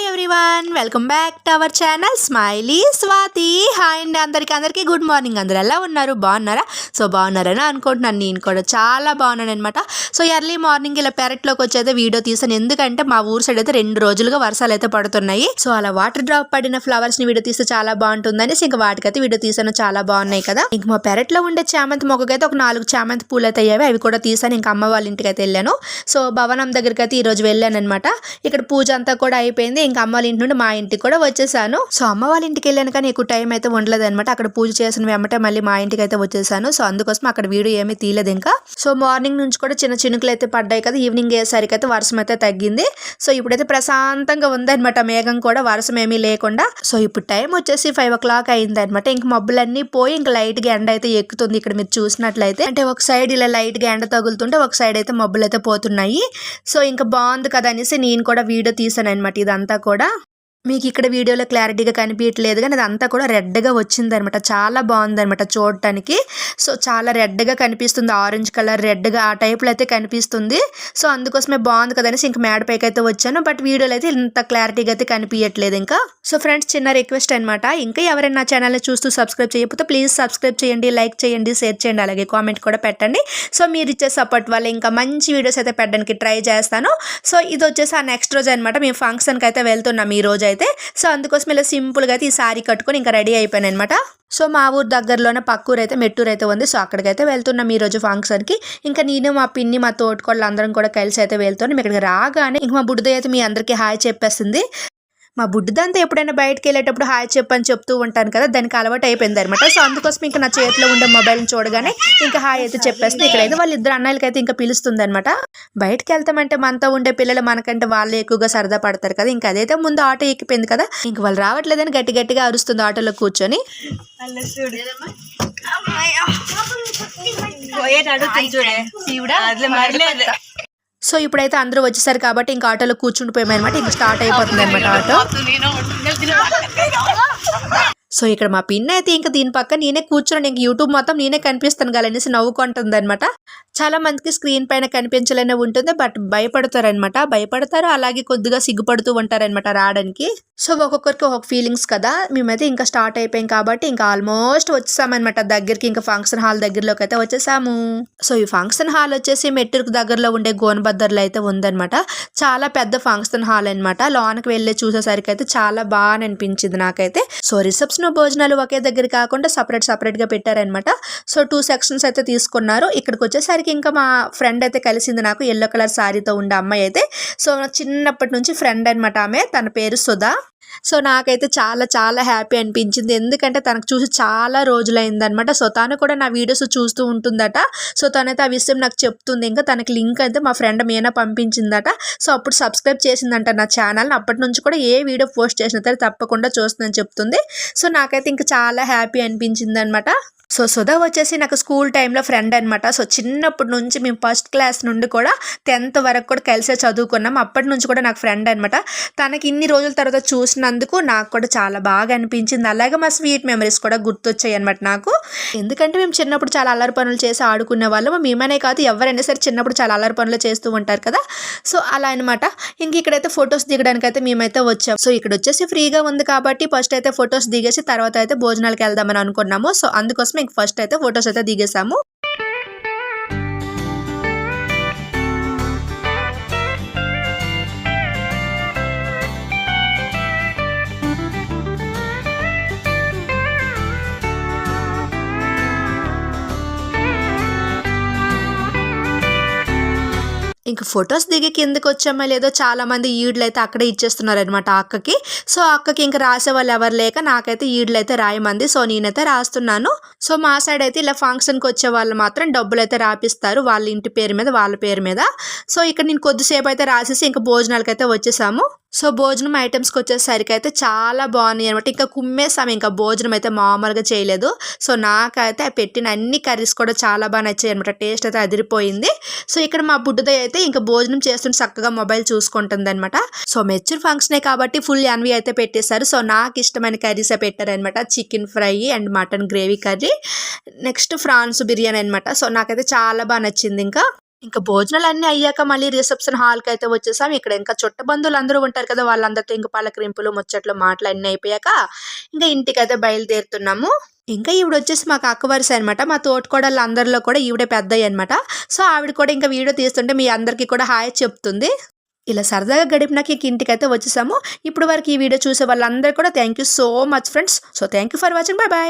Hi everyone, welcome back to our channel smiley Swathi. Hi అండి అందరికీ good morning. అందరు ఎలా ఉన్నారు? బాగున్నారా? సో బాగున్నారని అనుకుంటున్నాను. నేను కూడా చాలా బాగున్నాను అనమాట. సో ఎర్లీ మార్నింగ్ ఇలా పెరట్లోకి వచ్చేది వీడియో తీసాను. ఎందుకంటే మా ఊరు సైడ్ అయితే 2 రోజులుగా వర్షాలు అయితే పడుతున్నాయి. సో అలా వాటర్ డ్రాప్ పడిన ఫ్లవర్స్ ని వీడియో తీస్తే చాలా బాగుంటుందని ఇంకా వాటికైతే వీడియో తీసాను. చాలా బాగున్నాయి కదా. ఇంక మా పెరట్లో ఉండే చామంతి మొక్కకైతే ఒక 4 చామంతి పూలు అయితే అయ్యాయి. అవి కూడా తీసాను. ఇంకా అమ్మ వాళ్ళ ఇంటికి అయితే వెళ్ళాను. సో భవనం దగ్గరికి అయితే ఈ రోజు వెళ్ళాను అనమాట. ఇక్కడ పూజ అంతా కూడా అయిపోయింది. ఇంకా అమ్మ వాళ్ళ ఇంటి నుండి మా ఇంటికి కూడా వచ్చేసాను. సో అమ్మ వాళ్ళ ఇంటికి వెళ్ళాను కానీ ఎక్కువ టైం అయితే ఉండలేదు అనమాట. అక్కడ పూజ చేసిన వెంబటే మళ్ళీ మా ఇంటికి అయితే వచ్చేసాను. సో అందుకోసం అక్కడ వీడియో ఏమీ తీయలేదు ఇంకా. సో మార్నింగ్ నుంచి కూడా చిన్న చినుకులు అయితే పడ్డాయి కదా. ఈవినింగ్ అయ్యేసరికి అయితే వర్షం అయితే తగ్గింది. సో ఇప్పుడైతే ప్రశాంతంగా ఉందన్నమాట. మేఘం కూడా వర్షం ఏమీ లేకుండా. సో ఇప్పుడు టైం వచ్చేసి 5 o'clock అయింది అనమాట. ఇంక మబ్బులన్నీ పోయి ఇంకా లైట్ గా ఎండ అయితే ఎక్కుతుంది. ఇక్కడ మీరు చూసినట్లయితే అంటే ఒక సైడ్ ఇలా లైట్ గా ఎండ తగులుతుంటే ఒక సైడ్ అయితే మబ్బులు అయితే పోతున్నాయి. సో ఇంకా బాగుంది కదా అనేసి నేను కూడా వీడియో తీసాను అనమాట. ఇదంతా కూడా మీకు ఇక్కడ వీడియోలో క్లారిటీగా కనిపించట్లేదు కానీ అదంతా కూడా రెడ్గా వచ్చింది అనమాట. చాలా బాగుంది అనమాట చూడటానికి. సో చాలా రెడ్గా కనిపిస్తుంది. ఆరెంజ్ కలర్ రెడ్గా ఆ టైప్లో అయితే కనిపిస్తుంది. సో అందుకోసమే బాగుంది కదా అనేసి ఇంకా మేడపైకి అయితే వచ్చాను. బట్ వీడియోలో అయితే ఇంత క్లారిటీగా అయితే కనిపించట్లేదు ఇంకా. సో ఫ్రెండ్స్, చిన్న రిక్వెస్ట్ అనమాట. ఇంకా ఎవరైనా నా ఛానల్ని చూస్తూ సబ్స్క్రైబ్ చేయకపోతే ప్లీజ్ సబ్స్క్రైబ్ చేయండి, లైక్ చేయండి, షేర్ చేయండి, అలాగే కామెంట్ కూడా పెట్టండి. సో మీరు ఇచ్చే సపోర్ట్ వల్ల ఇంకా మంచి వీడియోస్ అయితే పెట్టడానికి ట్రై చేస్తాను. సో ఇది వచ్చేసి ఆ నెక్స్ట్ రోజు అనమాట. మేము ఫంక్షన్కి అయితే వెళ్తున్నాం ఈ రోజు అయితే. సో అందుకోసం ఇలా సింపుల్గా అయితే ఈ సారీ కట్టుకొని ఇంకా రెడీ అయిపోయాను అనమాట. సో మా ఊరు దగ్గరలోనే పక్కూరు అయితే మెట్టూరు అయితే ఉంది. సో అక్కడికైతే వెళ్తున్నాం ఈ రోజు ఫంక్షన్కి. ఇంకా నేను మా పిన్ని మా తోటికోళ్ళు అందరం కూడా కలిసి అయితే వెళ్తున్నాం. ఇక్కడికి రాగానే ఇంక మా బుడ్డది అయితే మీ అందరికీ హాయ్ చెప్పేసింది. మా బుడ్డిదంతా ఎప్పుడైనా బయటకు వెళ్ళేటప్పుడు హాయ్ చెప్పని చెప్తూ ఉంటాను కదా, దానికి అలవాటు అయిపోయింది అనమాట. సో అందుకోసం ఇంకా నా చేతిలో ఉండే మొబైల్ని చూడగానే ఇంకా హాయ్ అయితే చెప్పేస్తుంది. ఇక్కడైతే వాళ్ళ ఇద్దరు అన్నయ్యలకి అయితే ఇంకా పిలుస్తుంది అనమాట. బయటకు వెళ్తామంటే మనతో ఉండే పిల్లలు మనకంటే వాళ్ళే ఎక్కువగా సరదా పడతారు కదా. ఇంకా అదైతే ముందు ఆటో ఎక్కిపోయింది కదా, ఇంక వాళ్ళు రావట్లేదని గట్టి గట్టిగా అరుస్తుంది ఆటోలో కూర్చొని. సో ఇప్పుడైతే అందరూ వచ్చేసారు కాబట్టి ఇంకా ఆటోలో కూర్చుండిపోయామన్నమాట. ఇంకా స్టార్ట్ అయిపోతుంది అనమాట ఆటో. సో ఇక్కడ మా పిన్ అయితే ఇంకా దీని పక్క నేనే కూర్చున్నాను. ఇంక యూట్యూబ్ మొత్తం నేనే కనిపిస్తాను కదా అనేసి నవ్వుకుంటుంది అనమాట. చాలా మందికి స్క్రీన్ పైన కనిపించలేనే ఉంటుంది, బట్ భయపడతారనమాట. భయపడతారు, అలాగే కొద్దిగా సిగ్గుపడుతూ ఉంటారనమాట రావడానికి. సో ఒక్కొక్కరికి ఒక్కొక్క ఫీలింగ్స్ కదా. మేమైతే ఇంకా స్టార్ట్ అయిపోయాం కాబట్టి ఇంకా ఆల్మోస్ట్ వచ్చేసామన్నమాట దగ్గరికి. ఇంకా ఫంక్షన్ హాల్ దగ్గరలోకి అయితే వచ్చేసాము. సో ఈ ఫంక్షన్ హాల్ వచ్చేసి మెట్టూరుకు దగ్గరలో ఉండే గోనబద్దర్లో అయితే ఉందన్నమాట. చాలా పెద్ద ఫంక్షన్ హాల్ అనమాట. లోనకి వెళ్ళి చూసేసరికి అయితే చాలా బాగా అనిపించింది నాకైతే. సో రిసెప్షన్ భోజనాలు ఒకే దగ్గర కాకుండా సపరేట్ గా పెట్టారనమాట. సో 2 sections అయితే తీసుకున్నారు. ఇక్కడికి వచ్చేసరికి ఇంకా మా ఫ్రెండ్ అయితే కలిసింది నాకు, ఎల్లో కలర్ శారీతో ఉండే అమ్మాయి అయితే. సో చిన్నప్పటి నుంచి ఫ్రెండ్ అనమాట ఆమె. తన పేరు సుధా. సో నాకైతే చాలా చాలా హ్యాపీ అనిపించింది. ఎందుకంటే తనకు చూసి చాలా రోజులైందనమాట. సో తను కూడా నా వీడియోస్ చూస్తూ ఉంటుందట. సో తనైతే ఆ విషయం నాకు చెప్తుంది. ఇంకా తనకి లింక్ అయితే మా ఫ్రెండ్ మీనా పంపించిందట. సో అప్పుడు సబ్స్క్రైబ్ చేసిందంట నా ఛానల్. అప్పటి నుంచి కూడా ఏ వీడియో పోస్ట్ చేసినా సరే తప్పకుండా చూస్తుందని చెప్తుంది. సో నాకైతే ఇంకా చాలా హ్యాపీ అనిపించింది అనమాట. సో సుధా వచ్చేసి నాకు స్కూల్ టైంలో ఫ్రెండ్ అనమాట. సో చిన్నప్పటి నుంచి మేము ఫస్ట్ క్లాస్ నుండి కూడా 10th వరకు కూడా కలిసే చదువుకున్నాం. అప్పటి నుంచి కూడా నాకు ఫ్రెండ్ అనమాట. తనకి ఇన్ని రోజుల తర్వాత చూసినందుకు నాకు కూడా చాలా బాగా అనిపించింది. అలాగే మా స్వీట్ మెమరీస్ కూడా గుర్తొచ్చాయి అనమాట నాకు. ఎందుకంటే మేము చిన్నప్పుడు చాలా అల్లరి పనులు చేసి ఆడుకునే వాళ్ళం. మేమనే కాదు, ఎవరైనా సరే చిన్నప్పుడు చాలా అల్లరి పనులు చేస్తూ ఉంటారు కదా. సో అలా అనమాట. ఇంక ఇక్కడైతే ఫొటోస్ దిగడానికి అయితే మేమైతే వచ్చాం. సో ఇక్కడ వచ్చేసి ఫ్రీగా ఉంది కాబట్టి ఫస్ట్ అయితే ఫొటోస్ దిగేసి తర్వాత అయితే భోజనాలకు వెళ్దామని అనుకున్నాము. సో అందుకోసం ఇంక ఫస్ట్ అయితే ఫొటోస్ అయితే దిగేసాము. ఇంక ఫొటోస్ దిగి కిందకి వచ్చామో లేదో చాలా మంది ఈడ్లు అయితే అక్కడే ఇచ్చేస్తున్నారు అనమాట అక్కకి. సో అక్కకి ఇంకా రాసే వాళ్ళు ఎవరు లేక నాకైతే ఈడ్లు అయితే రాయమంది. సో నేనైతే రాస్తున్నాను. సో మా సైడ్ అయితే ఇలా ఫంక్షన్కి వచ్చే వాళ్ళు మాత్రం డబ్బులు అయితే రాపిస్తారు, వాళ్ళ ఇంటి పేరు మీద వాళ్ళ పేరు మీద. సో ఇక్కడ నేను కొద్దిసేపు అయితే రాసేసి ఇంకా భోజనాలకి అయితే వచ్చేసాము. సో భోజనం ఐటమ్స్కి వచ్చేసరికి అయితే చాలా బాగున్నాయి అనమాట. ఇంకా కుమ్మేసాము. ఇంకా భోజనం అయితే మామూలుగా చేయలేదు. సో నాకైతే పెట్టిన అన్ని కర్రీస్ కూడా చాలా బాగా నచ్చాయి అనమాట. టేస్ట్ అయితే అదిరిపోయింది. సో ఇక్కడ మా బుడ్డతో అయితే ఇంకా భోజనం చేస్తుంటే చక్కగా మొబైల్ చూసుకుంటుంది అనమాట. సో మెచ్యూర్ ఫంక్షనే కాబట్టి ఫుల్ ఎన్వి అయితే పెట్టేశారు. సో నాకు ఇష్టమైన కర్రీసే పెట్టారనమాట. Chicken fry and mutton gravy curry, next prawns biryani అనమాట. సో నాకైతే చాలా బాగా నచ్చింది. ఇంకా ఇంకా భోజనాలన్నీ అయ్యాక మళ్ళీ రిసెప్షన్ హాల్‌కి అయితే వచ్చేసాం. ఇక్కడ ఇంకా చుట్ట బంధువులందరూ ఉంటారు కదా! వాళ్ళందరితో ఇంక పలకరింపులు, ముచ్చట్లు, మాటలు అన్నీ అయిపోయాక ఇంకా ఇంటికైతే బయలుదేరుతున్నాము. ఇంకా ఈవిడొచ్చేసి మాకు అక్క వరుస అనమాట. మా తోటికోడళ్ళందరిలో కూడా ఈవిడే పెద్దయ్యనమాట. సో, ఆవిడ కూడా ఇంకా వీడియో తీస్తుంటే మీ అందరికీ కూడా హాయ్ చెప్తుంది. ఇలా సరదాగా గడిపినాక ఇక ఇంటికైతే వచ్చేసాము. ఇప్పుడు వరకు ఈ వీడియో చూసే వాళ్ళందరూ కూడా thank you so much friends. So, thank you for watching. By by.